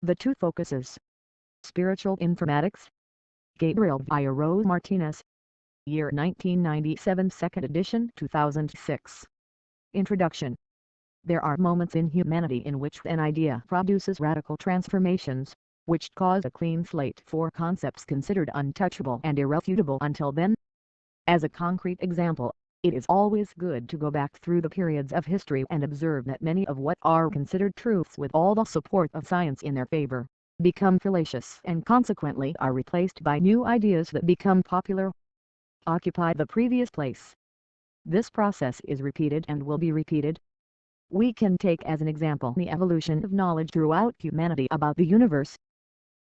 The Two Focuses. Spiritual Informatics. Gabriel Viero Martinez. Year 1997, 2nd edition, 2006. Introduction. There are moments in humanity in which an idea produces radical transformations, which cause a clean slate for concepts considered untouchable and irrefutable until then. As a concrete example, it is always good to go back through the periods of history and observe that many of what are considered truths with all the support of science in their favor, become fallacious and consequently are replaced by new ideas that become popular, occupy the previous place. This process is repeated and will be repeated. We can take as an example the evolution of knowledge throughout humanity about the universe,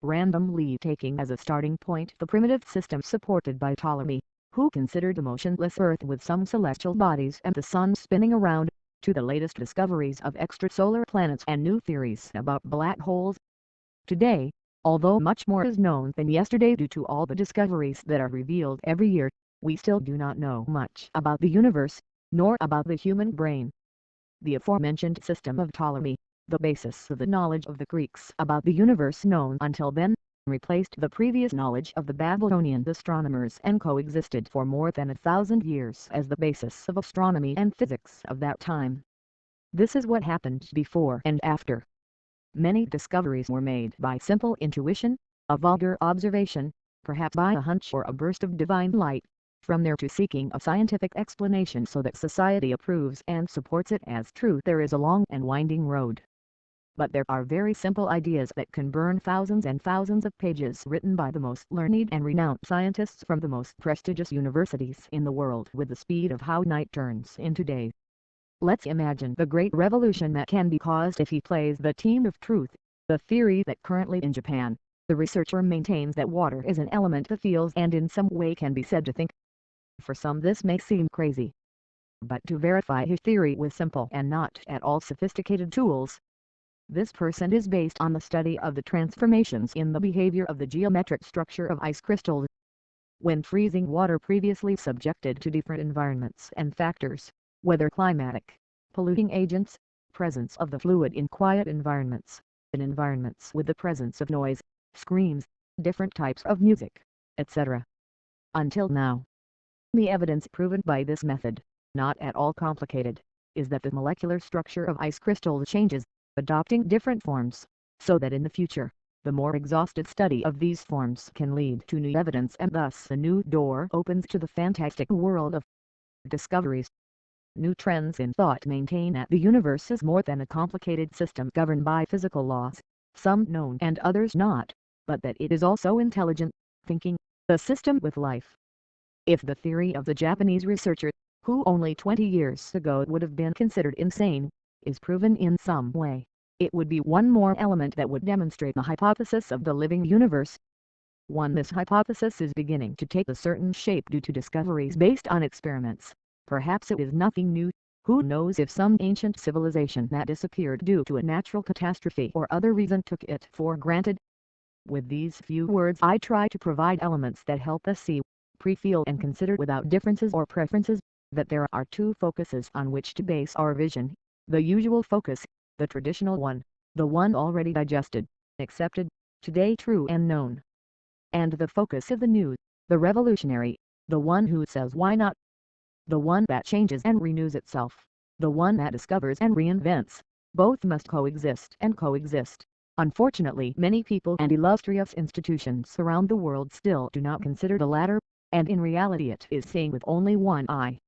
randomly taking as a starting point the primitive system supported by Ptolemy, who considered a motionless Earth with some celestial bodies and the Sun spinning around, to the latest discoveries of extrasolar planets and new theories about black holes. Today, although much more is known than yesterday due to all the discoveries that are revealed every year, we still do not know much about the universe, nor about the human brain. The aforementioned system of Ptolemy, the basis of the knowledge of the Greeks about the universe known until then, replaced the previous knowledge of the Babylonian astronomers and coexisted for more than 1,000 years as the basis of astronomy and physics of that time. This is what happened before and after. Many discoveries were made by simple intuition, a vulgar observation, perhaps by a hunch or a burst of divine light. From there to seeking a scientific explanation so that society approves and supports it as truth, there is a long and winding road. But there are very simple ideas that can burn thousands and thousands of pages written by the most learned and renowned scientists from the most prestigious universities in the world with the speed of how night turns into day. Let's imagine the great revolution that can be caused if he plays the team of truth, the theory that currently in Japan, the researcher maintains that water is an element that feels and in some way can be said to think. For some this may seem crazy. But to verify his theory with simple and not at all sophisticated tools, this person is based on the study of the transformations in the behavior of the geometric structure of ice crystals. When freezing water previously subjected to different environments and factors, whether climatic, polluting agents, presence of the fluid in quiet environments, and environments with the presence of noise, screams, different types of music, etc. Until now, the evidence proven by this method, not at all complicated, is that the molecular structure of ice crystals changes, adopting different forms, so that in the future, the more exhaustive study of these forms can lead to new evidence and thus a new door opens to the fantastic world of discoveries. New trends in thought maintain that the universe is more than a complicated system governed by physical laws, some known and others not, but that it is also intelligent, thinking, a system with life. If the theory of the Japanese researcher, who only 20 years ago would have been considered insane, is proven in some way, it would be one more element that would demonstrate the hypothesis of the living universe. This hypothesis is beginning to take a certain shape due to discoveries based on experiments. Perhaps it is nothing new. Who knows if some ancient civilization that disappeared due to a natural catastrophe or other reason took it for granted. With these few words I try to provide elements that help us see, pre-feel and consider without differences or preferences, that there are two focuses on which to base our vision. The usual focus, the traditional one, the one already digested, accepted, today true and known. And the focus of the new, the revolutionary, the one who says why not, the one that changes and renews itself, the one that discovers and reinvents. Both must coexist and coexist. Unfortunately, many people and illustrious institutions around the world still do not consider the latter, and in reality it is seeing with only one eye.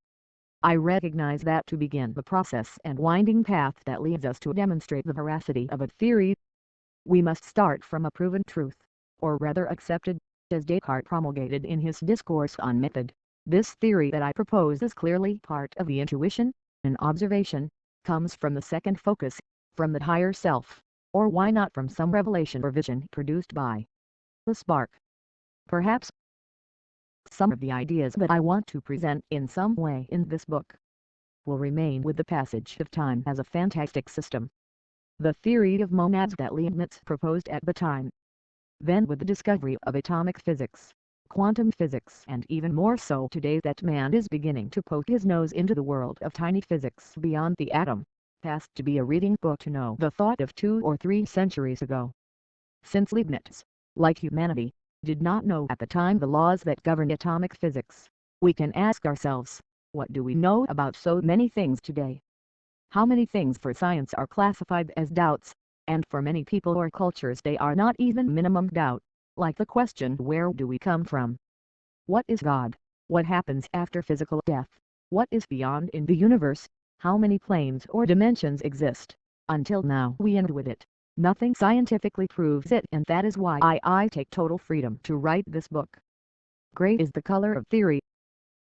I recognize that to begin the process and winding path that leads us to demonstrate the veracity of a theory, we must start from a proven truth, or rather accepted, as Descartes promulgated in his discourse on method. This theory that I propose is clearly part of the intuition, an observation, comes from the second focus, from the higher self, or why not from some revelation or vision produced by the spark. Perhaps some of the ideas that I want to present in some way in this book will remain with the passage of time as a fantastic system. The theory of monads that Leibniz proposed at the time. Then with the discovery of atomic physics, quantum physics and even more so today that man is beginning to poke his nose into the world of tiny physics beyond the atom, past to be a reading book to know the thought of 2 or 3 centuries ago. Since Leibniz, like humanity, did not know at the time the laws that govern atomic physics, we can ask ourselves, what do we know about so many things today? How many things for science are classified as doubts, and for many people or cultures they are not even minimum doubt, like the question, where do we come from? What is God? What happens after physical death? What is beyond in the universe? How many planes or dimensions exist? Until now we end with it. Nothing scientifically proves it, and that is why I take total freedom to write this book. Gray is the color of theory.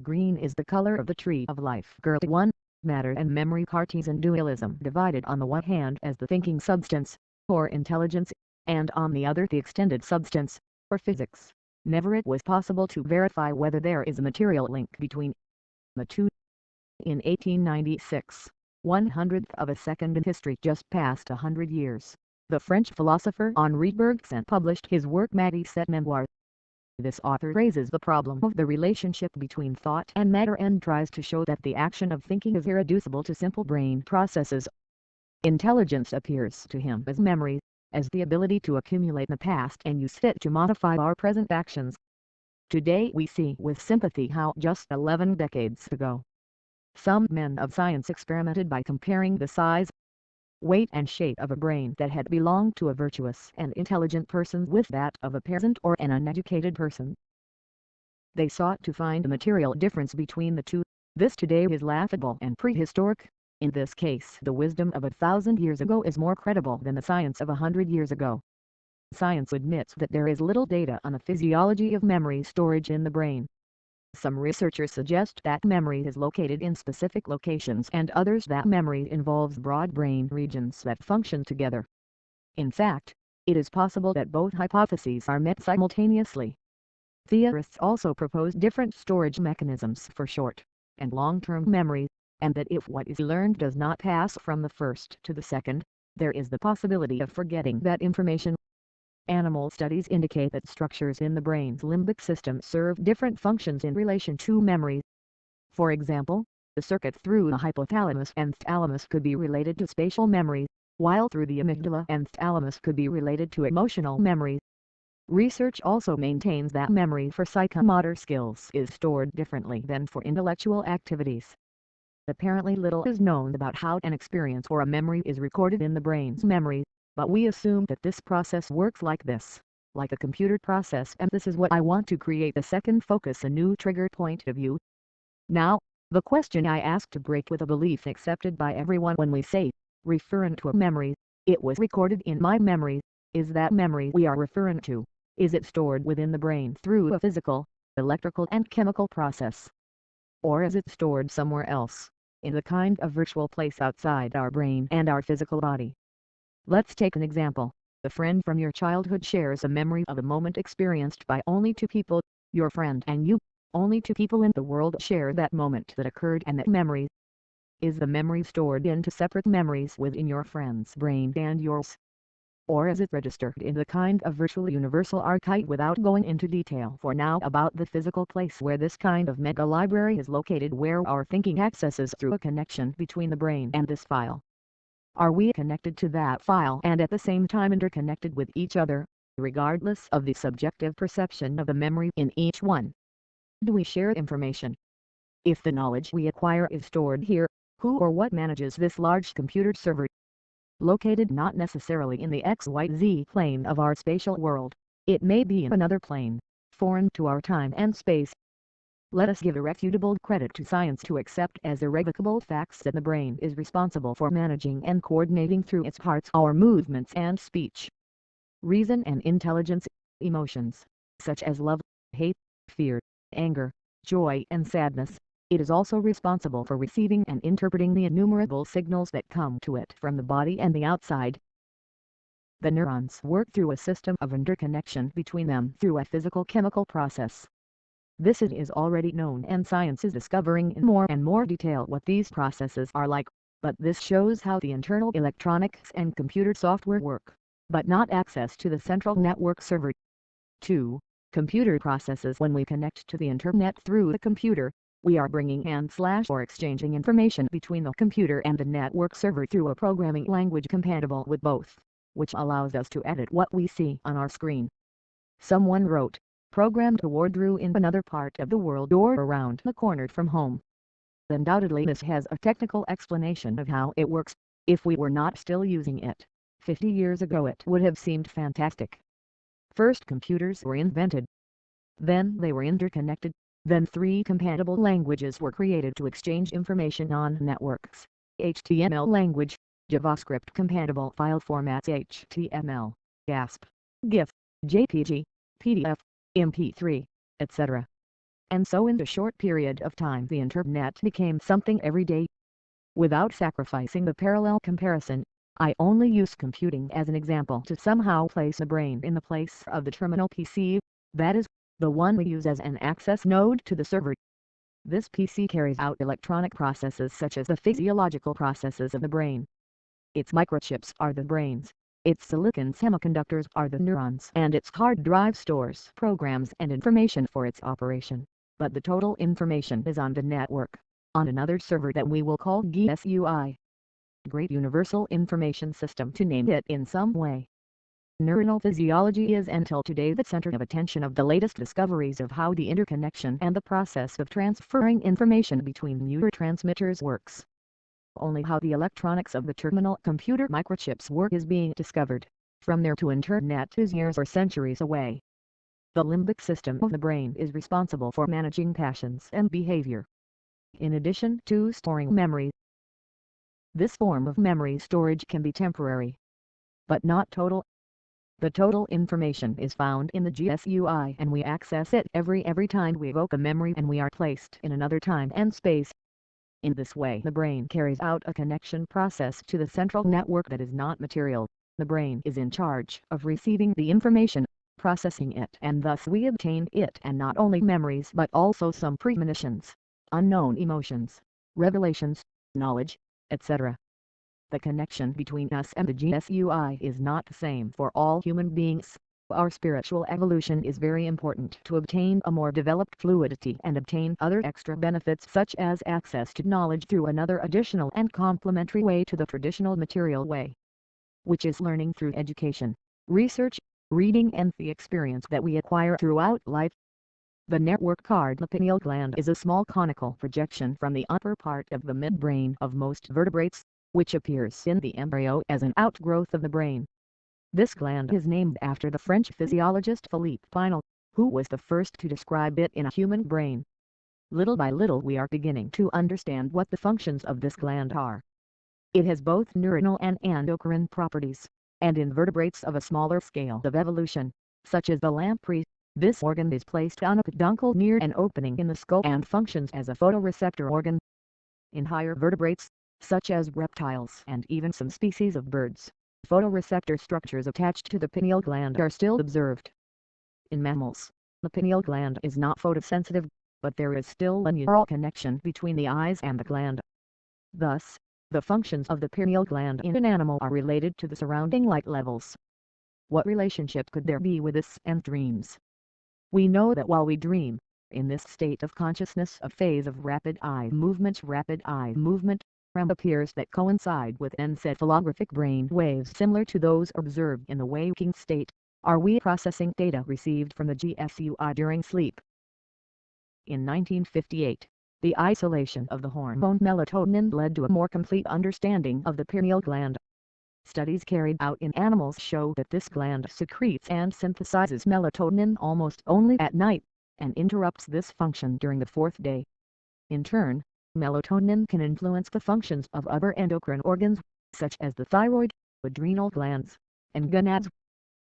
Green is the color of the tree of life. Girl 1. Matter and memory. Cartesian dualism divided on the one hand as the thinking substance, or intelligence, and on the other the extended substance, or physics. Never it was possible to verify whether there is a material link between the two. In 1896, 1/100th of a second in history just passed 100 years, the French philosopher Henri Bergson published his work Magnificat Memoir. This author raises the problem of the relationship between thought and matter and tries to show that the action of thinking is irreducible to simple brain processes. Intelligence appears to him as memory, as the ability to accumulate the past and use it to modify our present actions. Today we see with sympathy how just 11 decades ago, some men of science experimented by comparing the size, weight and shape of a brain that had belonged to a virtuous and intelligent person with that of a peasant or an uneducated person. They sought to find a material difference between the two. This today is laughable and prehistoric. In this case, the wisdom of 1,000 years ago is more credible than the science of 100 years ago. Science admits that there is little data on the physiology of memory storage in the brain. Some researchers suggest that memory is located in specific locations and others that memory involves broad brain regions that function together. In fact, it is possible that both hypotheses are met simultaneously. Theorists also propose different storage mechanisms for short and long-term memory, and that if what is learned does not pass from the first to the second, there is the possibility of forgetting that information. Animal studies indicate that structures in the brain's limbic system serve different functions in relation to memory. For example, the circuit through the hypothalamus and thalamus could be related to spatial memory, while through the amygdala and thalamus could be related to emotional memory. Research also maintains that memory for psychomotor skills is stored differently than for intellectual activities. Apparently little is known about how an experience or a memory is recorded in the brain's memory, but we assume that this process works like this, like a computer process, and this is what I want to create: the second focus, a new trigger point of view. Now, the question I ask to break with a belief accepted by everyone when we say, referring to a memory, it was recorded in my memory, is that memory we are referring to, is it stored within the brain through a physical, electrical and chemical process? Or is it stored somewhere else, in the kind of virtual place outside our brain and our physical body? Let's take an example. A friend from your childhood shares a memory of a moment experienced by only two people, your friend and you. Only two people in the world share that moment that occurred and that memory. Is the memory stored into separate memories within your friend's brain and yours? Or is it registered in the kind of virtual universal archive? Without going into detail for now about the physical place where this kind of mega library is located, where our thinking accesses through a connection between the brain and this file. Are we connected to that file and at the same time interconnected with each other, regardless of the subjective perception of the memory in each one? Do we share information? If the knowledge we acquire is stored here, who or what manages this large computer server? Located not necessarily in the XYZ plane of our spatial world, it may be in another plane, foreign to our time and space. Let us give irrefutable credit to science to accept as irrevocable facts that the brain is responsible for managing and coordinating through its parts our movements and speech. Reason and intelligence, emotions, such as love, hate, fear, anger, joy and sadness. It is also responsible for receiving and interpreting the innumerable signals that come to it from the body and the outside. The neurons work through a system of interconnection between them through a physical-chemical process. This is already known, and science is discovering in more and more detail what these processes are like, but this shows how the internal electronics and computer software work, but not access to the central network server. 2. Computer processes. When we connect to the internet through the computer, we are bringing or exchanging information between the computer and the network server through a programming language compatible with both. which allows us to edit what we see on our screen. Someone wrote, "Programmed to wardrobe in another part of the world or around the corner from home." Undoubtedly this has a technical explanation of how it works. If we were not still using it 50 years ago, it would have seemed fantastic. First computers were invented. Then they were interconnected. Then 3 compatible languages were created to exchange information on networks. HTML language, JavaScript compatible file formats HTML, GASP, GIF, JPG, PDF, MP3, etc. And so in a short period of time the Internet became something everyday. Without sacrificing the parallel comparison, I only use computing as an example to somehow place a brain in the place of the terminal PC, that is, the one we use as an access node to the server. This PC carries out electronic processes such as the physiological processes of the brain. Its microchips are the brains, its silicon semiconductors are the neurons, and its hard drive stores programs and information for its operation. But the total information is on the network, on another server that we will call GSUI. Great Universal Information System, to name it in some way. Neuronal physiology is until today the center of attention of the latest discoveries of how the interconnection and the process of transferring information between neurotransmitters works. Only how the electronics of the terminal computer microchips work is being discovered. From there to Internet is years or centuries away. The limbic system of the brain is responsible for managing passions and behavior, in addition to storing memory. This form of memory storage can be temporary, but not total. The total information is found in the GSUI and we access it every time we evoke a memory and we are placed in another time and space. In this way the brain carries out a connection process to the central network that is not material. The brain is in charge of receiving the information, processing it, and thus we obtain it, and not only memories but also some premonitions, unknown emotions, revelations, knowledge, etc. The connection between us and the GSUI is not the same for all human beings. Our spiritual evolution is very important to obtain a more developed fluidity and obtain other extra benefits such as access to knowledge through another additional and complementary way to the traditional material way, which is learning through education, research, reading, and the experience that we acquire throughout life. The network card, the pineal gland, is a small conical projection from the upper part of the midbrain of most vertebrates, which appears in the embryo as an outgrowth of the brain. This gland is named after the French physiologist Philippe Pinel, who was the first to describe it in a human brain. Little by little we are beginning to understand what the functions of this gland are. It has both neuronal and endocrine properties, and in vertebrates of a smaller scale of evolution, such as the lamprey, this organ is placed on a peduncle near an opening in the skull and functions as a photoreceptor organ. In higher vertebrates, such as reptiles and even some species of birds, photoreceptor structures attached to the pineal gland are still observed. In mammals, the pineal gland is not photosensitive, but there is still a neural connection between the eyes and the gland. Thus, the functions of the pineal gland in an animal are related to the surrounding light levels. What relationship could there be with this and dreams? We know that while we dream, in this state of consciousness a phase of rapid eye movement REM appears that coincide with encephalographic brain waves similar to those observed in the waking state. Are we processing data received from the GSUI during sleep? In 1958, the isolation of the hormone melatonin led to a more complete understanding of the pineal gland. Studies carried out in animals show that this gland secretes and synthesizes melatonin almost only at night, and interrupts this function during the fourth day. In turn, melatonin can influence the functions of other endocrine organs, such as the thyroid, adrenal glands, and gonads.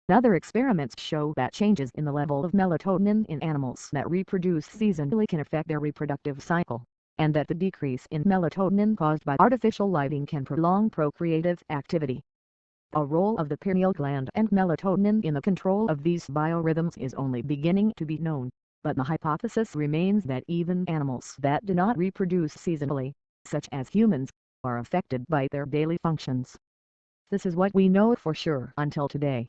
Other experiments show that changes in the level of melatonin in animals that reproduce seasonally can affect their reproductive cycle, and that the decrease in melatonin caused by artificial lighting can prolong procreative activity. A role of the pineal gland and melatonin in the control of these biorhythms is only beginning to be known, but the hypothesis remains that even animals that do not reproduce seasonally, such as humans, are affected by their daily functions. This is what we know for sure until today.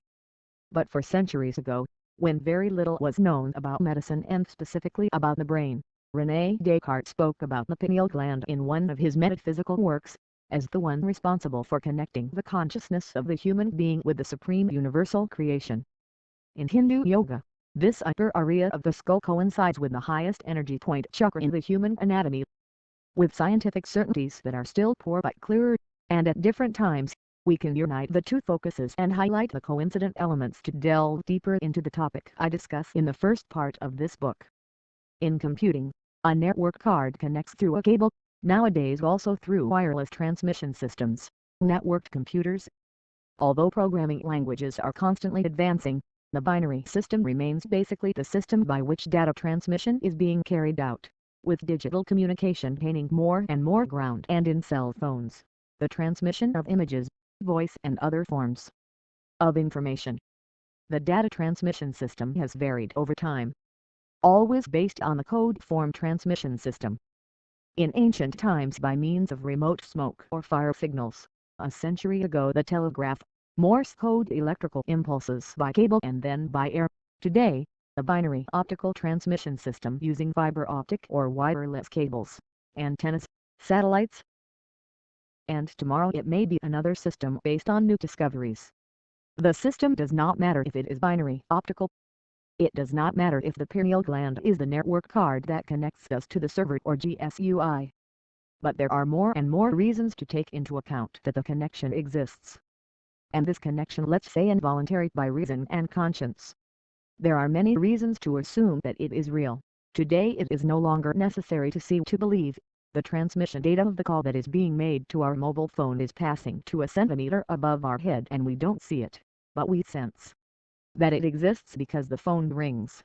But for centuries ago, when very little was known about medicine and specifically about the brain, René Descartes spoke about the pineal gland in one of his metaphysical works, as the one responsible for connecting the consciousness of the human being with the supreme universal creation. In Hindu yoga, this upper area of the skull coincides with the highest energy point chakra in the human anatomy. With scientific certainties that are still poor but clearer, and at different times, we can unite the two focuses and highlight the coincident elements to delve deeper into the topic I discuss in the first part of this book. In computing, a network card connects through a cable, nowadays also through wireless transmission systems, networked computers. Although programming languages are constantly advancing, the binary system remains basically the system by which data transmission is being carried out, with digital communication gaining more and more ground and in cell phones, the transmission of images, voice and other forms of information. The data transmission system has varied over time, always based on the code form transmission system. In ancient times by means of remote smoke or fire signals, a century ago the telegraph, Morse code electrical impulses by cable and then by air. Today, the binary optical transmission system using fiber optic or wireless cables, antennas, satellites. And tomorrow it may be another system based on new discoveries. The system does not matter if it is binary optical. It does not matter if the pineal gland is the network card that connects us to the server or GSUI. But there are more and more reasons to take into account that the connection exists. And this connection, let's say, involuntary by reason and conscience. There are many reasons to assume that it is real. Today it is no longer necessary to see to believe. The transmission data of the call that is being made to our mobile phone is passing to a centimeter above our head and we don't see it, but we sense that it exists because the phone rings.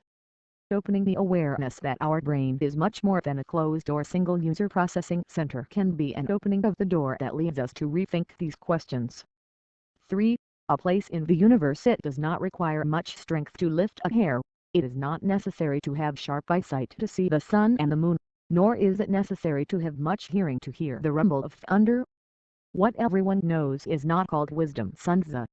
Opening the awareness that our brain is much more than a closed or single-user processing center can be an opening of the door that leads us to rethink these questions. 3. A place in the universe. It does not require much strength to lift a hair. It is not necessary to have sharp eyesight to see the sun and the moon, nor is it necessary to have much hearing to hear the rumble of thunder. What everyone knows is not called wisdom. Sun Tzu.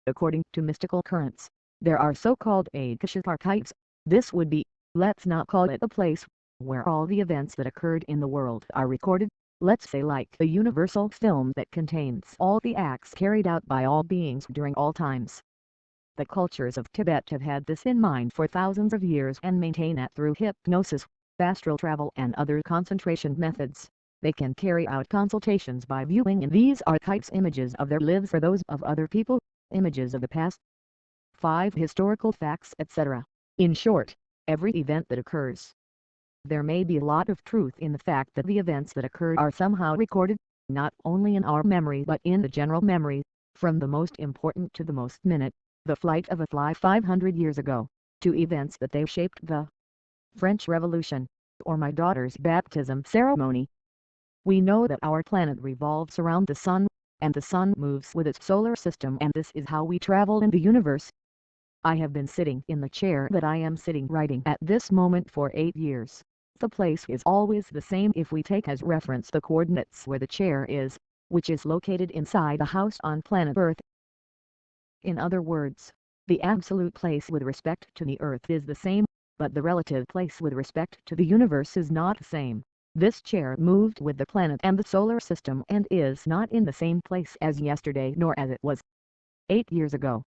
According to mystical currents, there are so-called Akashic archives. This would be, let's not call it a place, where all the events that occurred in the world are recorded. Let's say like a universal film that contains all the acts carried out by all beings during all times. The cultures of Tibet have had this in mind for thousands of years and maintain that through hypnosis, astral travel and other concentration methods, they can carry out consultations by viewing in these archives images of their lives or those of other people, images of the past. 5. Historical facts, etc. In short, every event that occurs. There may be a lot of truth in the fact that the events that occur are somehow recorded, not only in our memory but in the general memory, from the most important to the most minute, the flight of a fly 500 years ago, to events that they shaped the French Revolution, or my daughter's baptism ceremony. We know that our planet revolves around the sun, and the sun moves with its solar system, and this is how we travel in the universe. I have been sitting in the chair that I am sitting writing at this moment for 8 years. The place is always the same if we take as reference the coordinates where the chair is, which is located inside the house on planet Earth. In other words, the absolute place with respect to the Earth is the same, but the relative place with respect to the universe is not the same. This chair moved with the planet and the solar system and is not in the same place as yesterday nor as it was 8 years ago.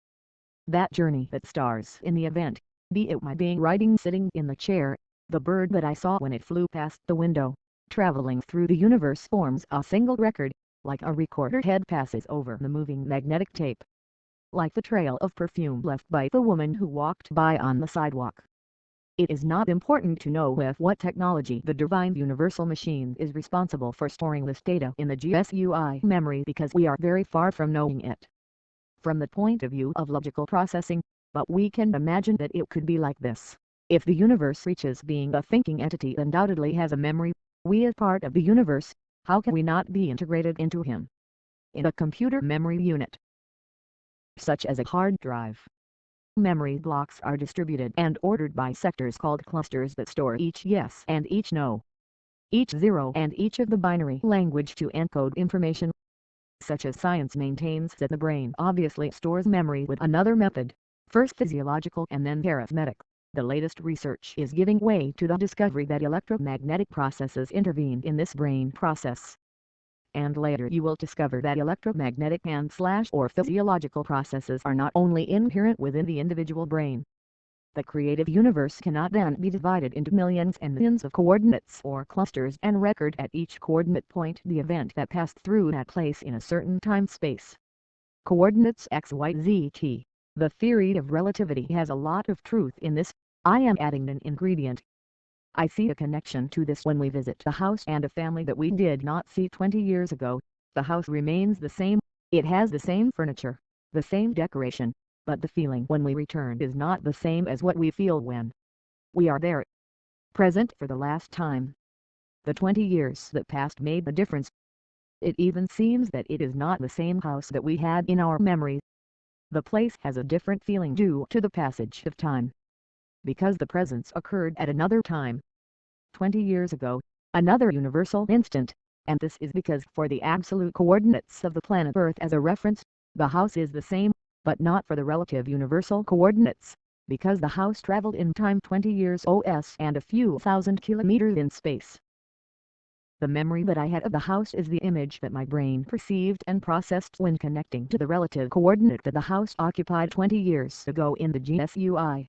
That journey that stars in the event, be it my being writing sitting in the chair, the bird that I saw when it flew past the window, traveling through the universe forms a single record, like a recorder head passes over the moving magnetic tape. Like the trail of perfume left by the woman who walked by on the sidewalk. It is not important to know with what technology the divine universal machine is responsible for storing this data in the GSUI memory because we are very far from knowing it. From the point of view of logical processing, but we can imagine that it could be like this. If the universe reaches being a thinking entity undoubtedly has a memory, we as part of the universe, how can we not be integrated into him? In a computer memory unit, such as a hard drive. Memory blocks are distributed and ordered by sectors called clusters that store each yes and each no, each zero and each of the binary language to encode information. Such as science maintains that the brain obviously stores memory with another method, first physiological and then arithmetic. The latest research is giving way to the discovery that electromagnetic processes intervene in this brain process. and later you will discover that electromagnetic and/or physiological processes are not only inherent within the individual brain. The creative universe cannot then be divided into millions and millions of coordinates or clusters and record at each coordinate point the event that passed through that place in a certain time-space. Coordinates x, y, z, t. The theory of relativity has a lot of truth in this. I am adding an ingredient. I see a connection to this when we visit a house and a family that we did not see 20 years ago. The house remains the same, it has the same furniture, the same decoration, but the feeling when we return is not the same as what we feel when we are there, present for the last time. The 20 years that passed made the difference. It even seems that it is not the same house that we had in our memories. The place has a different feeling due to the passage of time, because the presence occurred at another time, 20 years ago, another universal instant, and this is because for the absolute coordinates of the planet Earth as a reference, the house is the same, but not for the relative universal coordinates, because the house traveled in time 20 years OS and a few thousand kilometers in space. The memory that I had of the house is the image that my brain perceived and processed when connecting to the relative coordinate that the house occupied 20 years ago in the GSUI.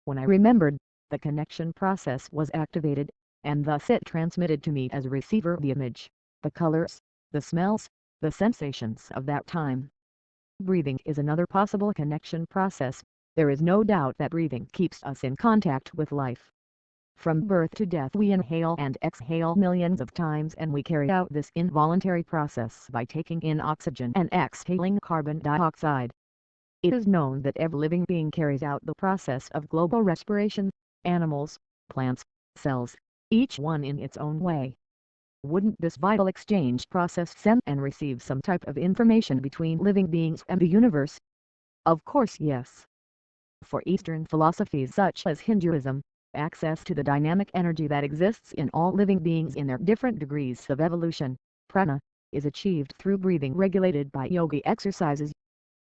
When I remembered, the connection process was activated, and thus it transmitted to me as a receiver the image, the colors, the smells, the sensations of that time. Breathing is another possible connection process. There is no doubt that breathing keeps us in contact with life. From birth to death we inhale and exhale millions of times, and we carry out this involuntary process by taking in oxygen and exhaling carbon dioxide. It is known that every living being carries out the process of global respiration, animals, plants, cells, each one in its own way. Wouldn't this vital exchange process send and receive some type of information between living beings and the universe? Of course yes. For Eastern philosophies such as Hinduism, access to the dynamic energy that exists in all living beings in their different degrees of evolution, prana, is achieved through breathing regulated by yogi exercises.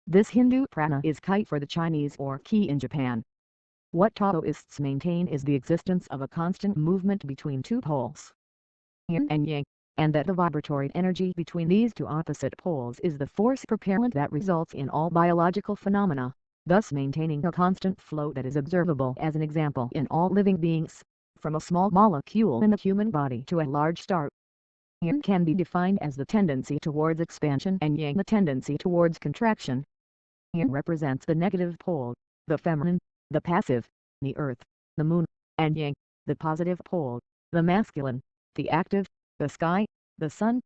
This Hindu prana is Kai for the Chinese or Ki in Japan. What Taoists maintain is the existence of a constant movement between two poles, yin and yang, and that the vibratory energy between these two opposite poles is the force propellant that results in all biological phenomena, thus maintaining a constant flow that is observable as an example in all living beings, from a small molecule in the human body to a large star. Yin can be defined as the tendency towards expansion and yang the tendency towards contraction. Yin represents the negative pole, the feminine, the passive, the earth, the moon, and yang, the positive pole, the masculine, the active, the sky, the sun.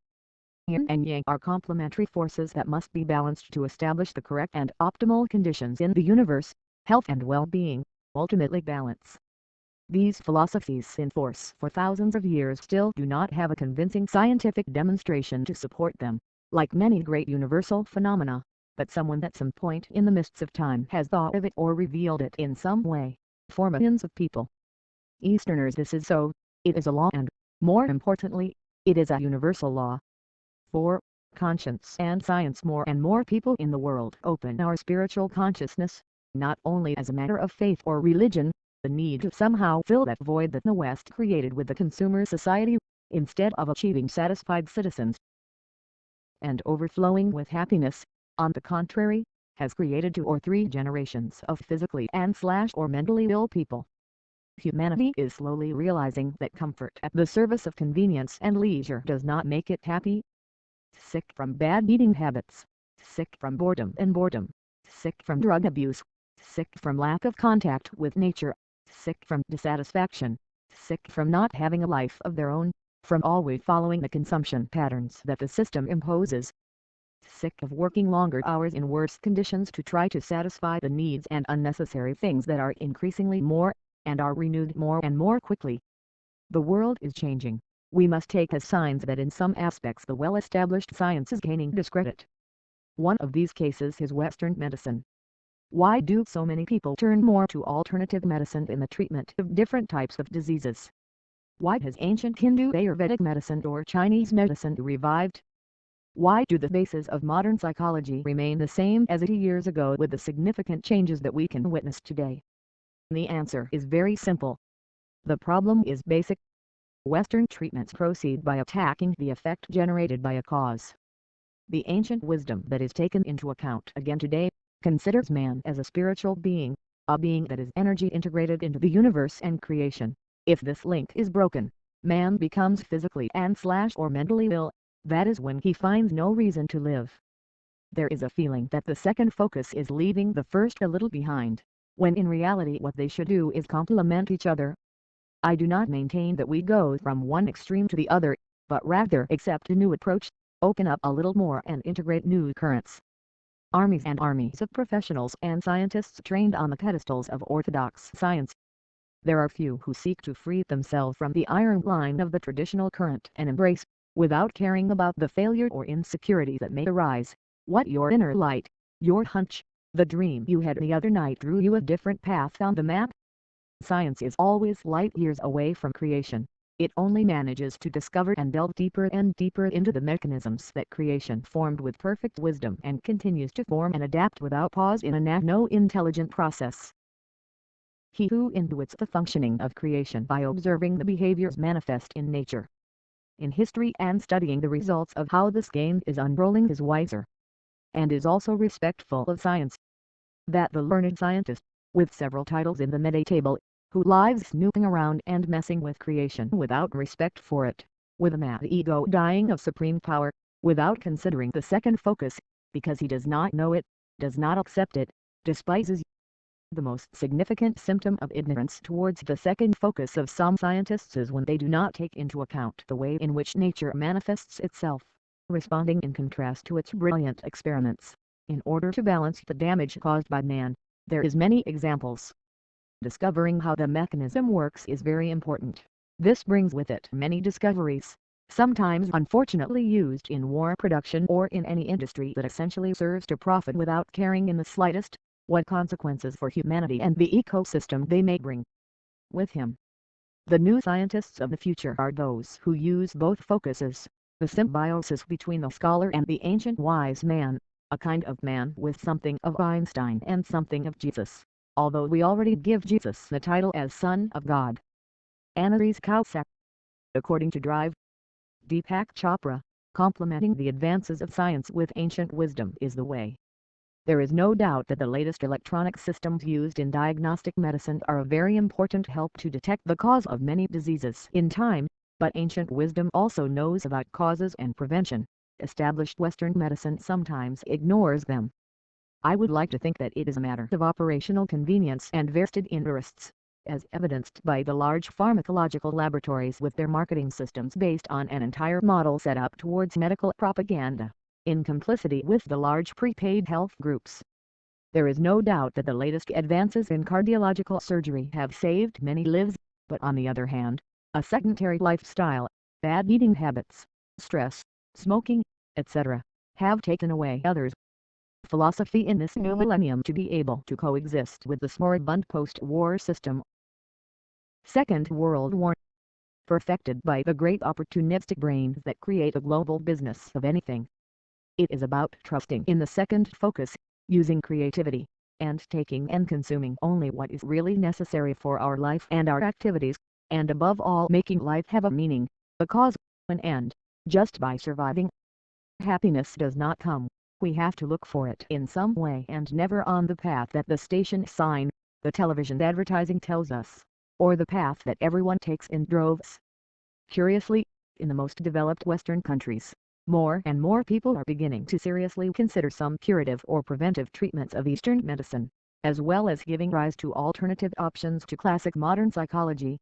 Yin and yang are complementary forces that must be balanced to establish the correct and optimal conditions in the universe, health and well-being, ultimately balance. These philosophies in force for thousands of years still do not have a convincing scientific demonstration to support them, like many great universal phenomena, but someone at some point in the mists of time has thought of it or revealed it in some way, for millions of people. Easterners, this is so, it is a law, and, more importantly, it is a universal law. For conscience and science, more and more people in the world open our spiritual consciousness, not only as a matter of faith or religion, the need to somehow fill that void that the West created with the consumer society, instead of achieving satisfied citizens and overflowing with happiness, on the contrary, has created 2 or 3 generations of physically and/or mentally ill people. Humanity is slowly realizing that comfort at the service of convenience and leisure does not make it happy. Sick from bad eating habits, sick from boredom, sick from drug abuse, sick from lack of contact with nature, sick from dissatisfaction, sick from not having a life of their own, from always following the consumption patterns that the system imposes. Sick of working longer hours in worse conditions to try to satisfy the needs and unnecessary things that are increasingly more, and are renewed more and more quickly. The world is changing. We must take as signs that in some aspects the well-established science is gaining discredit. One of these cases is Western medicine. Why do so many people turn more to alternative medicine in the treatment of different types of diseases? Why has ancient Hindu Ayurvedic medicine or Chinese medicine revived? Why do the bases of modern psychology remain the same as 80 years ago with the significant changes that we can witness today? The answer is very simple. The problem is basic. Western treatments proceed by attacking the effect generated by a cause. The ancient wisdom that is taken into account again today considers man as a spiritual being, a being that is energy integrated into the universe and creation. If this link is broken, man becomes physically and/or mentally ill. That is when he finds no reason to live. There is a feeling that the second focus is leaving the first a little behind, when in reality what they should do is complement each other. I do not maintain that we go from one extreme to the other, but rather accept a new approach, open up a little more and integrate new currents. Armies and armies of professionals and scientists trained on the pedestals of orthodox science. There are few who seek to free themselves from the iron line of the traditional current and embrace, without caring about the failure or insecurity that may arise, what your inner light, your hunch, the dream you had the other night drew you a different path on the map. Science is always light years away from creation. It only manages to discover and delve deeper and deeper into the mechanisms that creation formed with perfect wisdom and continues to form and adapt without pause in a nano-intelligent process. He who intuits the functioning of creation by observing the behaviors manifest in nature, in history and studying the results of how this game is unrolling is wiser, and is also respectful of science. That the learned scientist, with several titles in the meta table, who lives snooping around and messing with creation without respect for it, with a mad ego dying of supreme power, without considering the second focus, because he does not know it, does not accept it, despises. The most significant symptom of ignorance towards the second focus of some scientists is when they do not take into account the way in which nature manifests itself, responding in contrast to its brilliant experiments, in order to balance the damage caused by man. There is many examples. Discovering how the mechanism works is very important. This brings with it many discoveries, sometimes unfortunately used in war production or in any industry that essentially serves to profit without caring in the slightest what consequences for humanity and the ecosystem they may bring with him. The new scientists of the future are those who use both focuses, the symbiosis between the scholar and the ancient wise man, a kind of man with something of Einstein and something of Jesus, although we already give Jesus the title as Son of God. Anandris Kausak. According to Drive, Deepak Chopra, complementing the advances of science with ancient wisdom is the way. There is no doubt that the latest electronic systems used in diagnostic medicine are a very important help to detect the cause of many diseases in time, but ancient wisdom also knows about causes and prevention. Established Western medicine sometimes ignores them. I would like to think that it is a matter of operational convenience and vested interests, as evidenced by the large pharmacological laboratories with their marketing systems based on an entire model set up towards medical propaganda, in complicity with the large prepaid health groups. There is no doubt that the latest advances in cardiological surgery have saved many lives, but on the other hand, a sedentary lifestyle, bad eating habits, stress, smoking, etc., have taken away others. Philosophy in this new millennium to be able to coexist with the moribund post-war system. Second World War. Perfected by the great opportunistic brains that create a global business of anything. It is about trusting in the second focus, using creativity, and taking and consuming only what is really necessary for our life and our activities, and above all making life have a meaning, a cause, an end, just by surviving. Happiness does not come, we have to look for it in some way and never on the path that the station sign, the television advertising tells us, or the path that everyone takes in droves. Curiously, in the most developed Western countries, more and more people are beginning to seriously consider some curative or preventive treatments of Eastern medicine, as well as giving rise to alternative options to classic modern psychology.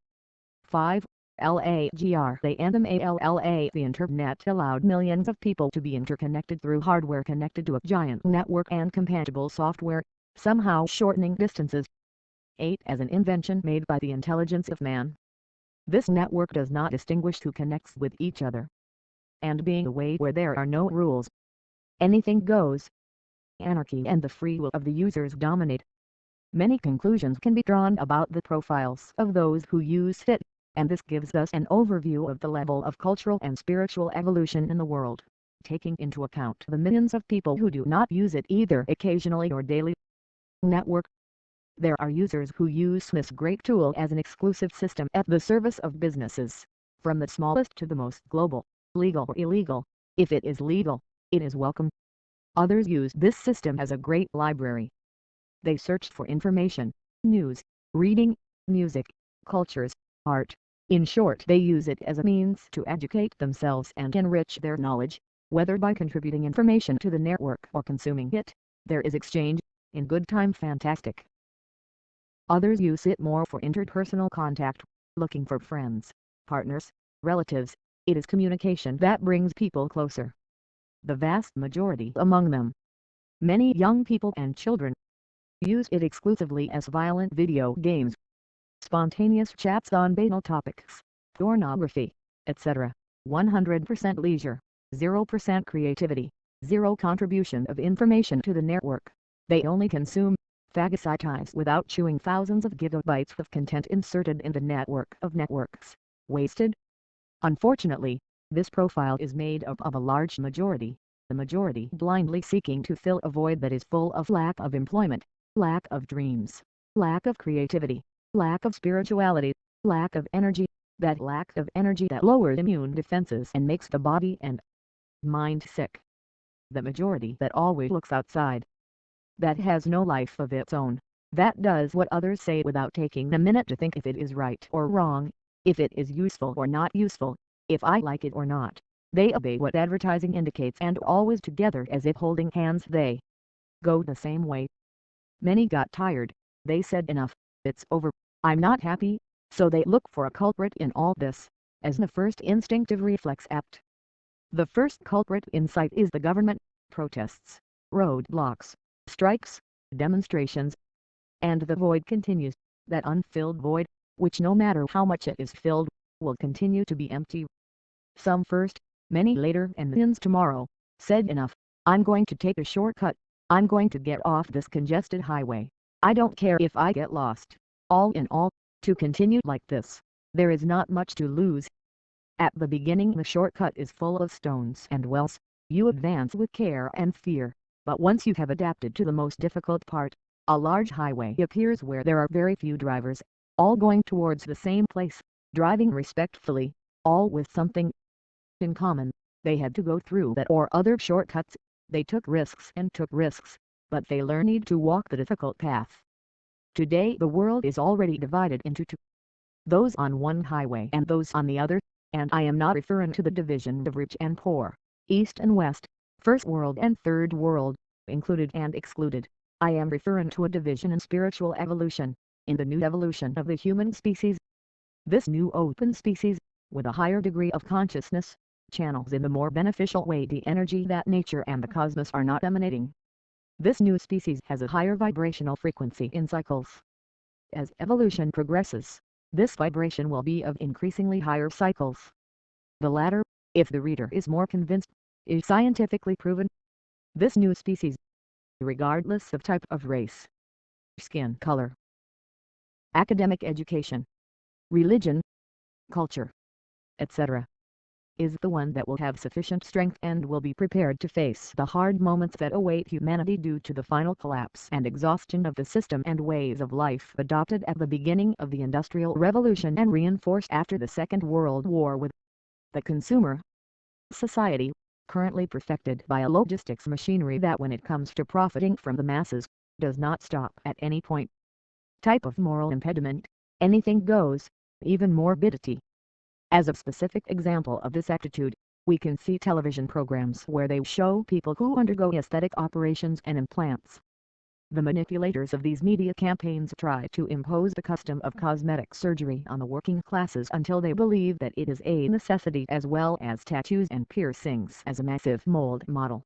5. LAGR The Internet allowed millions of people to be interconnected through hardware connected to a giant network and compatible software, somehow shortening distances. 8. As an invention made by the intelligence of man. This network does not distinguish who connects with each other. And being a way where there are no rules, anything goes. Anarchy and the free will of the users dominate. Many conclusions can be drawn about the profiles of those who use it, and this gives us an overview of the level of cultural and spiritual evolution in the world, taking into account the millions of people who do not use it either occasionally or daily. Network. There are users who use this great tool as an exclusive system at the service of businesses, from the smallest to the most global, legal or illegal. If it is legal, it is welcome. Others use this system as a great library. They search for information, news, reading, music, cultures, art. In short, they use it as a means to educate themselves and enrich their knowledge, whether by contributing information to the network or consuming it. There is exchange, in good time fantastic. Others use it more for interpersonal contact, looking for friends, partners, relatives. It is communication that brings people closer. The vast majority among them, many young people and children, use it exclusively as violent video games, spontaneous chats on banal topics, pornography, etc. 100% leisure, 0% creativity, 0 contribution of information to the network. They only consume, phagocytize without chewing thousands of gigabytes of content inserted in the network of networks. Wasted? Unfortunately, this profile is made up of a large majority, the majority blindly seeking to fill a void that is full of lack of employment, lack of dreams, lack of creativity, lack of spirituality, lack of energy, that lack of energy that lowers immune defenses and makes the body and mind sick. The majority that always looks outside, that has no life of its own, that does what others say without taking a minute to think if it is right or wrong, if it is useful or not useful, if I like it or not. They obey what advertising indicates and always together as if holding hands they go the same way. Many got tired, they said enough, it's over, I'm not happy, so they look for a culprit in all this, as the first instinctive reflex apt. The first culprit in sight is the government, protests, roadblocks, strikes, demonstrations. And the void continues, that unfilled void, which no matter how much it is filled, will continue to be empty. Some first, many later and millions tomorrow, said enough, I'm going to take a shortcut, I'm going to get off this congested highway, I don't care if I get lost. All in all, to continue like this, there is not much to lose. At the beginning the shortcut is full of stones and wells, you advance with care and fear, but once you have adapted to the most difficult part, a large highway appears where there are very few drivers, all going towards the same place, driving respectfully, all with something in common. They had to go through that or other shortcuts, they took risks, but they learned to walk the difficult path. Today the world is already divided into two, those on one highway and those on the other, and I am not referring to the division of rich and poor, east and west, first world and third world, included and excluded. I am referring to a division in spiritual evolution, in the new evolution of the human species. This new open species, with a higher degree of consciousness, channels in the more beneficial way the energy that nature and the cosmos are not emanating. This new species has a higher vibrational frequency in cycles. As evolution progresses, this vibration will be of increasingly higher cycles. The latter, if the reader is more convinced, is scientifically proven. This new species, regardless of type of race, skin color, academic education, religion, culture, etc., is the one that will have sufficient strength and will be prepared to face the hard moments that await humanity due to the final collapse and exhaustion of the system and ways of life adopted at the beginning of the Industrial Revolution and reinforced after the Second World War with the consumer society, currently perfected by a logistics machinery that when it comes to profiting from the masses, does not stop at any point. Type of moral impediment, anything goes, even morbidity. As a specific example of this attitude, we can see television programs where they show people who undergo aesthetic operations and implants. The manipulators of these media campaigns try to impose the custom of cosmetic surgery on the working classes until they believe that it is a necessity as well as tattoos and piercings as a massive mold model.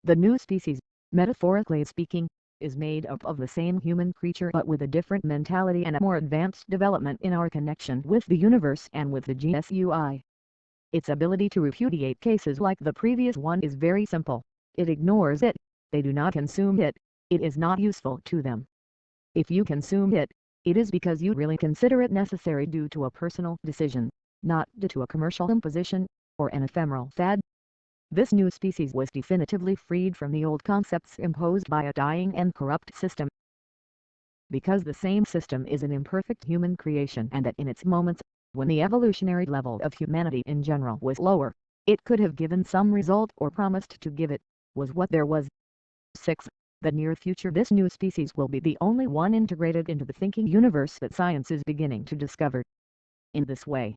The new species, metaphorically speaking, is made up of the same human creature but with a different mentality and a more advanced development in our connection with the universe and with the GSUI. Its ability to repudiate cases like the previous one is very simple. It ignores it, they do not consume it, it is not useful to them. If you consume it, it is because you really consider it necessary due to a personal decision, not due to a commercial imposition, or an ephemeral fad. This new species was definitively freed from the old concepts imposed by a dying and corrupt system. Because the same system is an imperfect human creation and that in its moments, When the evolutionary level of humanity in general was lower, it could have given some result or promised to give it, was what there was. 6. The near future, this new species will be the only one integrated into the thinking universe that science is beginning to discover. In this way,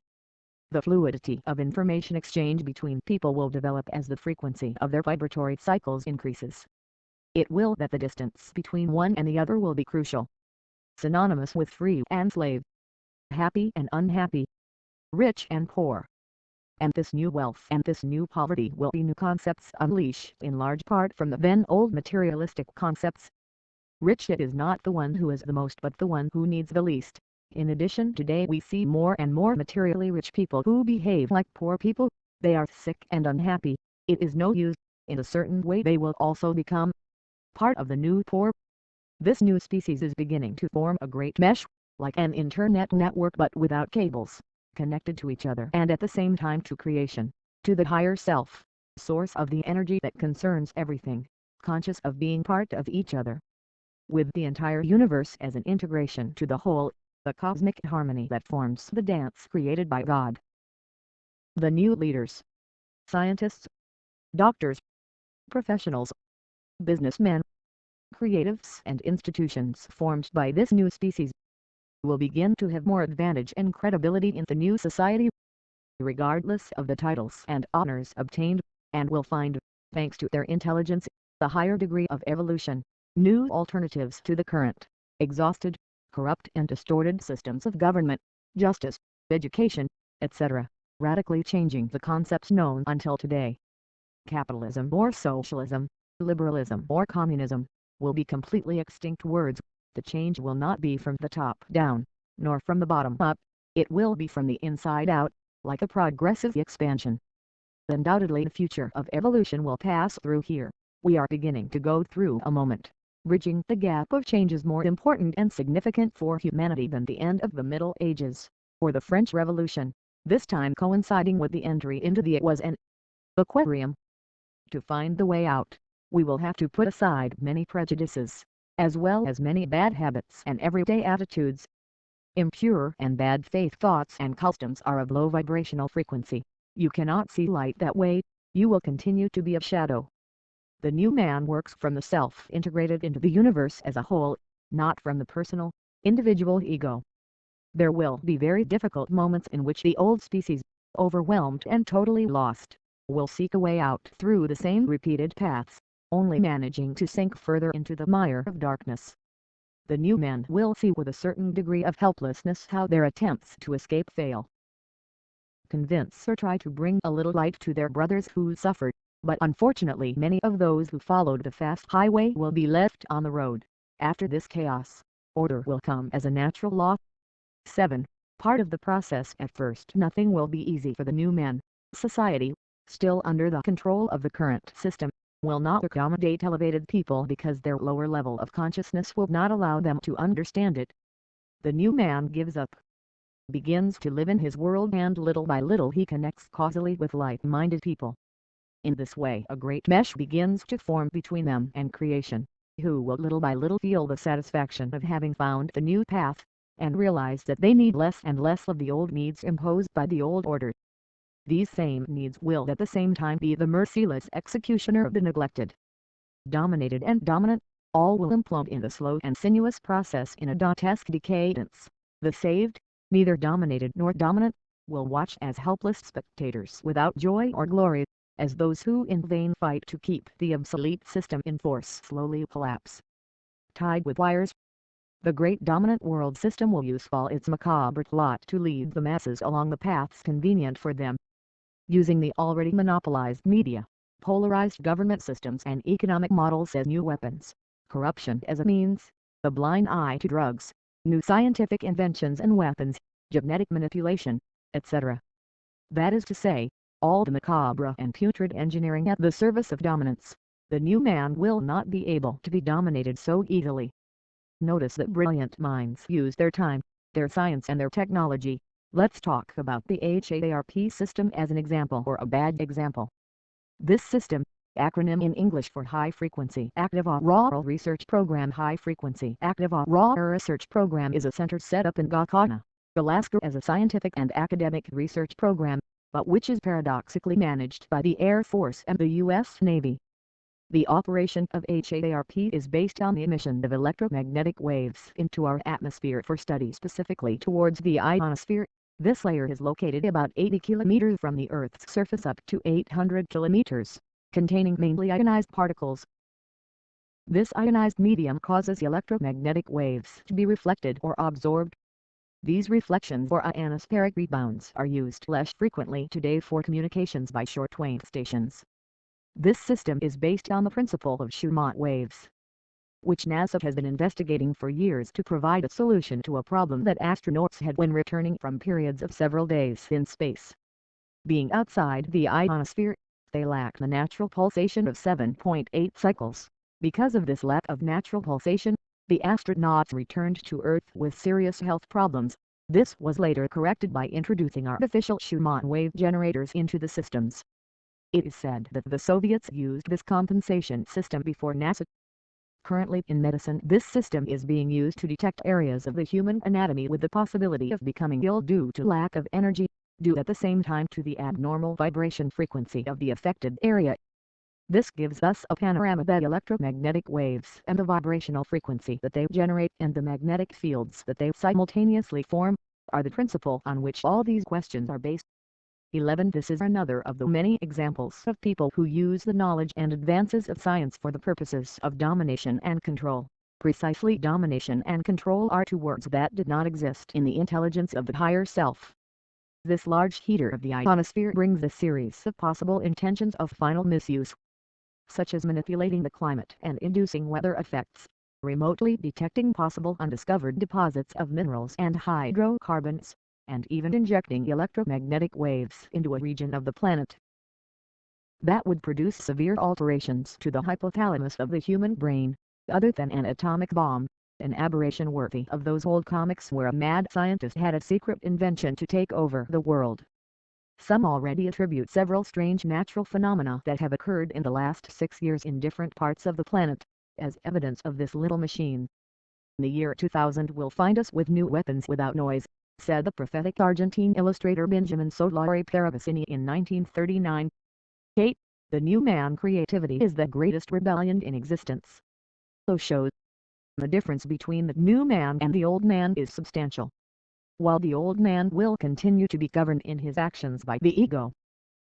the fluidity of information exchange between people will develop as the frequency of their vibratory cycles increases. It will that the distance between one and the other will be crucial, synonymous with free and slave, happy and unhappy, rich and poor. And this new wealth and this new poverty will be new concepts unleashed in large part from the then old materialistic concepts. Rich it is not the one who has the most but the one who needs the least. In addition, today we see more and more materially rich people who behave like poor people. They are sick and unhappy. It is no use. In a certain way they will also become part of the new poor. This new species is beginning to form a great mesh, like an internet network but without cables, connected to each other and at the same time to creation, to the higher self, source of the energy that concerns everything, conscious of being part of each other, with the entire universe as an integration to the whole, the cosmic harmony that forms the dance created by God. The new leaders, scientists, doctors, professionals, businessmen, creatives and institutions formed by this new species will begin to have more advantage and credibility in the new society, regardless of the titles and honors obtained, and will find, thanks to their intelligence, the higher degree of evolution, new alternatives to the current, exhausted, corrupt and distorted systems of government, justice, education, etc., radically changing the concepts known until today. Capitalism or socialism, liberalism or communism, will be completely extinct words. The change will not be from the top down, nor from the bottom up, it will be from the inside out, like a progressive expansion. Undoubtedly the future of evolution will pass through here. We are beginning to go through a moment. Bridging the gap of change is more important and significant for humanity than the end of the Middle Ages, or the French Revolution, this time coinciding with the entry into the it was an aquarium. To find the way out, we will have to put aside many prejudices, as well as many bad habits and everyday attitudes. Impure and bad faith thoughts and customs are of low vibrational frequency. You cannot see light that way, you will continue to be a shadow. The new man works from the self integrated into the universe as a whole, not from the personal, individual ego. There will be very difficult moments in which the old species, overwhelmed and totally lost, will seek a way out through the same repeated paths, only managing to sink further into the mire of darkness. The new men will see with a certain degree of helplessness how their attempts to escape fail. Convince or try to bring a little light to their brothers who suffered, but unfortunately many of those who followed the fast highway will be left on the road. After this chaos, order will come as a natural law. 7. Part of the process. At first nothing will be easy for the new men. Society, still under the control of the current system, will not accommodate elevated people because their lower level of consciousness will not allow them to understand it. The new man gives up, begins to live in his world, and little by little he connects causally with like-minded people. In this way a great mesh begins to form between them and creation, who will little by little feel the satisfaction of having found the new path, and realize that they need less and less of the old needs imposed by the old order. These same needs will at the same time be the merciless executioner of the neglected. Dominated and dominant, all will implode in the slow and sinuous process in a Dantesque decadence. The saved, neither dominated nor dominant, will watch as helpless spectators without joy or glory, as those who in vain fight to keep the obsolete system in force slowly collapse. Tied with wires, the great dominant world system will use all its macabre plot to lead the masses along the paths convenient for them. Using the already monopolized media, polarized government systems and economic models as new weapons, corruption as a means, the blind eye to drugs, new scientific inventions and weapons, genetic manipulation, etc. That is to say, all the macabre and putrid engineering at the service of dominance. The new man will not be able to be dominated so easily. Notice that brilliant minds use their time, their science and their technology. Let's talk about the HAARP system as an example or a bad example. This system, acronym in English for High Frequency Active Auroral Research Program. High Frequency Active Auroral Research Program is a center set up in Guyana, Alaska as a scientific and academic research program, but which is paradoxically managed by the Air Force and the U.S. Navy. The operation of HAARP is based on the emission of electromagnetic waves into our atmosphere for study specifically towards the ionosphere. This layer is located about 80 km from the Earth's surface up to 800 km, containing mainly ionized particles. This ionized medium causes electromagnetic waves to be reflected or absorbed. These reflections or ionospheric rebounds are used less frequently today for communications by shortwave stations. This system is based on the principle of Schumann waves, which NASA has been investigating for years to provide a solution to a problem that astronauts had when returning from periods of several days in space. Being outside the ionosphere, they lack the natural pulsation of 7.8 cycles. Because of this lack of natural pulsation, the astronauts returned to Earth with serious health problems. This was later corrected by introducing artificial Schumann wave generators into the systems. It is said that the Soviets used this compensation system before NASA. Currently in medicine, this system is being used to detect areas of the human anatomy with the possibility of becoming ill due to lack of energy, due at the same time to the abnormal vibration frequency of the affected area. This gives us a panorama that electromagnetic waves and the vibrational frequency that they generate and the magnetic fields that they simultaneously form are the principle on which all these questions are based. 11. This is another of the many examples of people who use the knowledge and advances of science for the purposes of domination and control. Precisely, domination and control are two words that did not exist in the intelligence of the higher self. This large heater of the ionosphere brings a series of possible intentions of final misuse, such as manipulating the climate and inducing weather effects, remotely detecting possible undiscovered deposits of minerals and hydrocarbons, and even injecting electromagnetic waves into a region of the planet that would produce severe alterations to the hypothalamus of the human brain, other than an atomic bomb, an aberration worthy of those old comics where a mad scientist had a secret invention to take over the world. Some already attribute several strange natural phenomena that have occurred in the last 6 years in different parts of the planet, as evidence of this little machine. The year 2000 will find us with new weapons without noise, said the prophetic Argentine illustrator Benjamin Solari Paravicini in 1939. 8. The new man creativity is the greatest rebellion in existence. So shows the difference between the new man and the old man is substantial. While the old man will continue to be governed in his actions by the ego,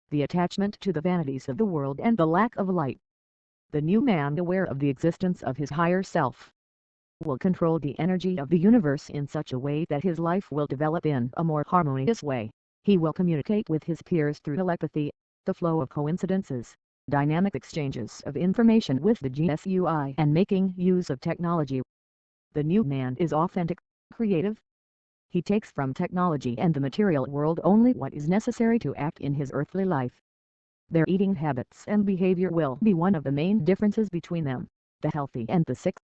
the attachment to the vanities of the world and the lack of light, the new man, aware of the existence of his higher self, will control the energy of the universe in such a way that his life will develop in a more harmonious way. He will communicate with his peers through telepathy, the flow of coincidences, dynamic exchanges of information with the GSUI, and making use of technology. The new man is authentic, creative. He takes from technology and the material world only what is necessary to act in his earthly life. Their eating habits and behavior will be one of the main differences between them, the healthy and the sick.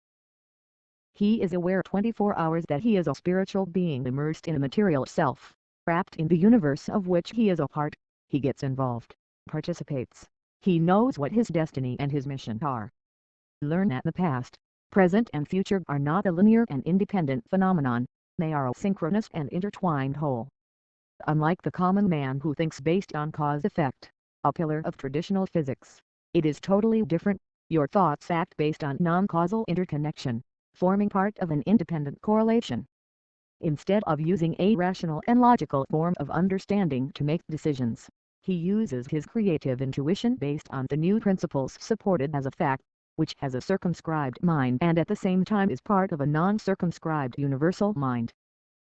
He is aware 24 hours that he is a spiritual being immersed in a material self, wrapped in the universe of which he is a part. He gets involved, participates. He knows what his destiny and his mission are. Learn that the past, present and future are not a linear and independent phenomenon. They are a synchronous and intertwined whole. Unlike the common man who thinks based on cause-effect, a pillar of traditional physics, it is totally different. Your thoughts act based on non-causal interconnection, forming part of an independent correlation. Instead of using a rational and logical form of understanding to make decisions, he uses his creative intuition based on the new principles supported as a fact, which has a circumscribed mind and at the same time is part of a non-circumscribed universal mind.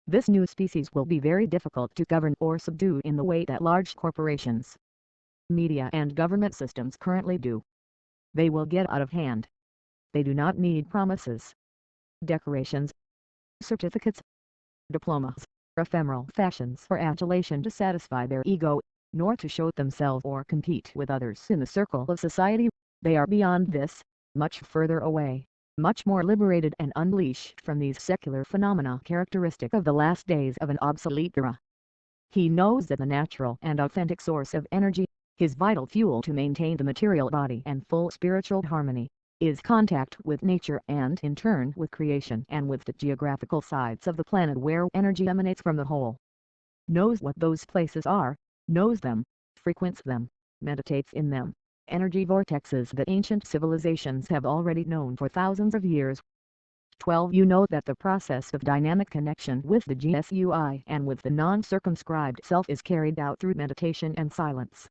This new species will be very difficult to govern or subdue in the way that large corporations, media and government systems currently do. They will get out of hand. They do not need promises, decorations, certificates, diplomas, ephemeral fashions or adulation to satisfy their ego, nor to show themselves or compete with others in the circle of society. They are beyond this, much further away, much more liberated and unleashed from these secular phenomena characteristic of the last days of an obsolete era. He knows that the natural and authentic source of energy, his vital fuel to maintain the material body and full spiritual harmony, is contact with nature and in turn with creation and with the geographical sides of the planet where energy emanates from the whole. Knows what those places are, knows them, frequents them, meditates in them, energy vortexes that ancient civilizations have already known for thousands of years. 12. You know that the process of dynamic connection with the GSUI and with the non-circumscribed self is carried out through meditation and silence,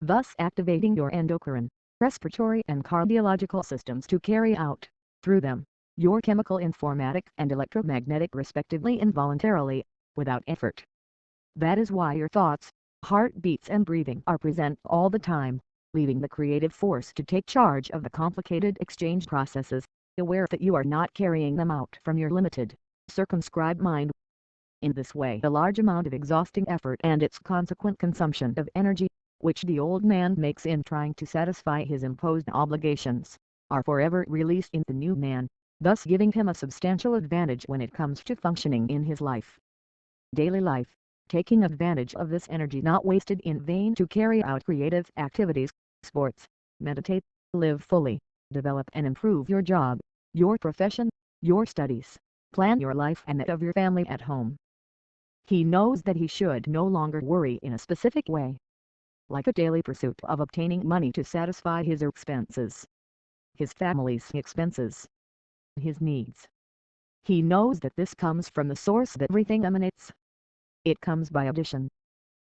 thus activating your endocrine, respiratory and cardiological systems to carry out, through them, your chemical, informatic and electromagnetic respectively involuntarily, without effort. That is why your thoughts, heartbeats and breathing are present all the time, leaving the creative force to take charge of the complicated exchange processes, aware that you are not carrying them out from your limited, circumscribed mind. In this way the large amount of exhausting effort and its consequent consumption of energy, which the old man makes in trying to satisfy his imposed obligations, are forever released in the new man, thus giving him a substantial advantage when it comes to functioning in his life. Daily life, taking advantage of this energy not wasted in vain to carry out creative activities, sports, meditate, live fully, develop and improve your job, your profession, your studies, plan your life and that of your family at home. He knows that he should no longer worry in a specific way, like a daily pursuit of obtaining money to satisfy his expenses, his family's expenses, his needs. He knows that this comes from the source that everything emanates. It comes by addition.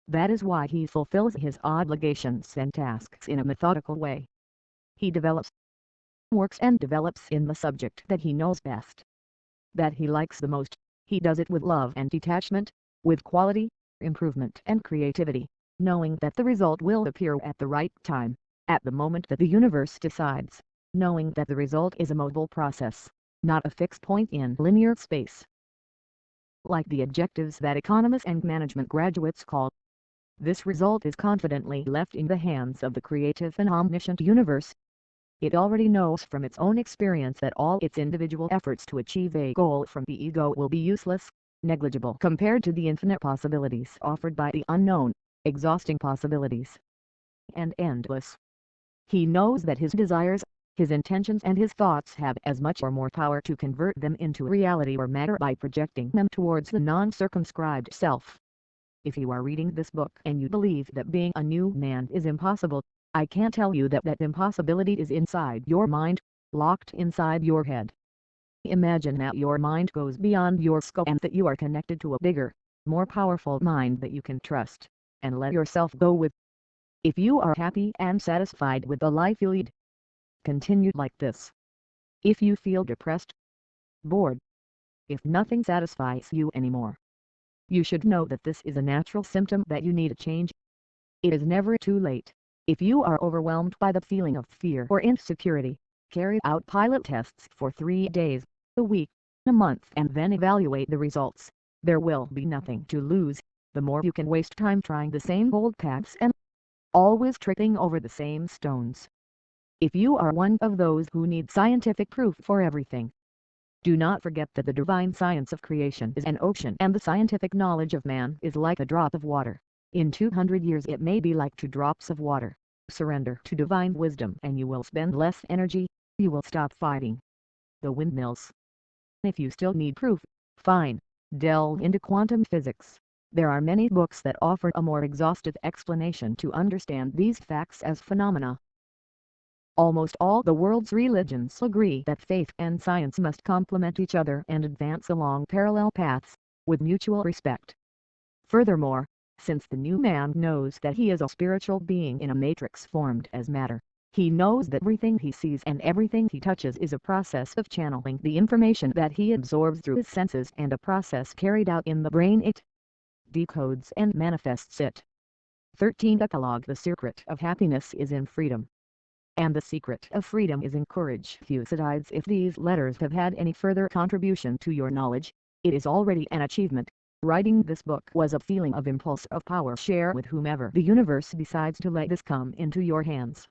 That is why he fulfills his obligations and tasks in a methodical way. He develops, works and develops in the subject that he knows best, that he likes the most. He does it with love and detachment, with quality, improvement and creativity, knowing that the result will appear at the right time, at the moment that the universe decides, knowing that the result is a mobile process, not a fixed point in linear space, like the objectives that economists and management graduates call. This result is confidently left in the hands of the creative and omniscient universe. It already knows from its own experience that all its individual efforts to achieve a goal from the ego will be useless, negligible compared to the infinite possibilities offered by the unknown, exhausting possibilities, and endless. He knows that his desires, his intentions and his thoughts have as much or more power to convert them into reality or matter by projecting them towards the non-circumscribed self. If you are reading this book and you believe that being a new man is impossible, I can tell you that that impossibility is inside your mind, locked inside your head. Imagine that your mind goes beyond your scope and that you are connected to a bigger, more powerful mind that you can trust, and let yourself go with. If you are happy and satisfied with the life you lead, continue like this. If you feel depressed, bored, if nothing satisfies you anymore, you should know that this is a natural symptom that you need a change. It is never too late. If you are overwhelmed by the feeling of fear or insecurity, carry out pilot tests for 3 days, a week, a month and then evaluate the results. There will be nothing to lose. The more you can waste time trying the same old paths and always tripping over the same stones. If you are one of those who need scientific proof for everything, do not forget that the divine science of creation is an ocean and the scientific knowledge of man is like a drop of water. In 200 years it may be like 2 drops of water. Surrender to divine wisdom and you will spend less energy, you will stop fighting the windmills. If you still need proof, fine, delve into quantum physics. There are many books that offer a more exhaustive explanation to understand these facts as phenomena. Almost all the world's religions agree that faith and science must complement each other and advance along parallel paths, with mutual respect. Furthermore, since the new man knows that he is a spiritual being in a matrix formed as matter, he knows that everything he sees and everything he touches is a process of channeling the information that he absorbs through his senses and a process carried out in the brain. It decodes and manifests it. 13. Epilogue. The secret of happiness is in freedom, and the secret of freedom is in courage. Thucydides. If these letters have had any further contribution to your knowledge, it is already an achievement. Writing this book was a feeling of impulse of power. Share with whomever the universe decides to let this come into your hands.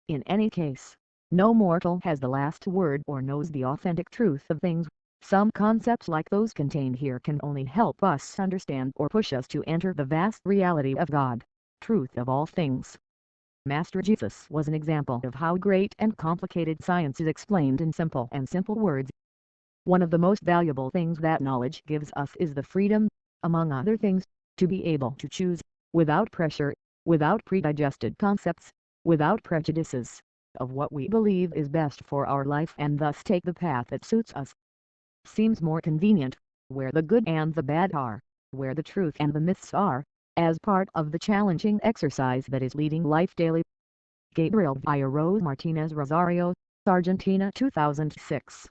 In any case, no mortal has the last word or knows the authentic truth of things. Some concepts like those contained here can only help us understand or push us to enter the vast reality of God, truth of all things. Master Jesus was an example of how great and complicated science is explained in simple words. One of the most valuable things that knowledge gives us is the freedom, among other things, to be able to choose, without pressure, without predigested concepts, without prejudices, of what we believe is best for our life and thus take the path that suits us. Seems more convenient, where the good and the bad are, where the truth and the myths are, as part of the challenging exercise that is leading life daily. Gabriel Viero Martinez, Rosario, Argentina, 2006.